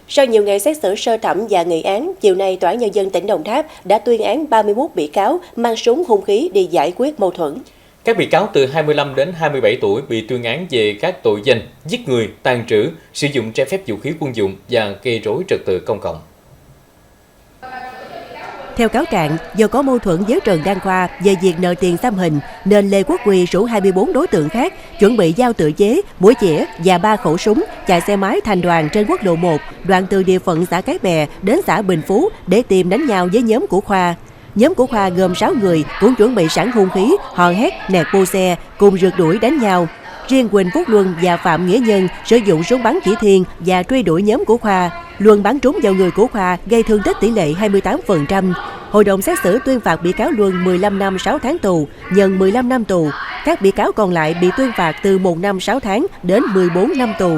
Sau nhiều ngày xét xử sơ thẩm và nghị án, chiều nay Tòa án Nhân dân tỉnh Đồng Tháp đã tuyên án 31 bị cáo mang súng hung khí đi giải quyết mâu thuẫn. Các bị cáo từ 25 đến 27 tuổi bị tuyên án về các tội danh giết người, tàng trữ, sử dụng trái phép vũ khí quân dụng và gây rối trật tự công cộng. Theo cáo trạng, do có mâu thuẫn với Trần Đăng Khoa về việc nợ tiền xăm hình, nên Lê Quốc Huy rủ 24 đối tượng khác chuẩn bị dao tự chế, mũi chĩa và 3 khẩu súng, chạy xe máy thành đoàn trên quốc lộ 1, đoạn từ địa phận xã Cái Bè đến xã Bình Phú để tìm đánh nhau với nhóm của Khoa. Nhóm của Khoa gồm 6 người cũng chuẩn bị sẵn hung khí, hò hét, nẹt bô xe, cùng rượt đuổi đánh nhau. Riêng Quỳnh Phúc Luân và Phạm Nghĩa Nhân sử dụng súng bắn chỉ thiên và truy đuổi nhóm của Khoa. Luân bắn trúng vào người của Khoa, gây thương tích tỷ lệ 28%. Hội đồng xét xử tuyên phạt bị cáo Luân 15 năm 6 tháng tù, Nhân 15 năm tù. Các bị cáo còn lại bị tuyên phạt từ 1 năm 6 tháng đến 14 năm tù.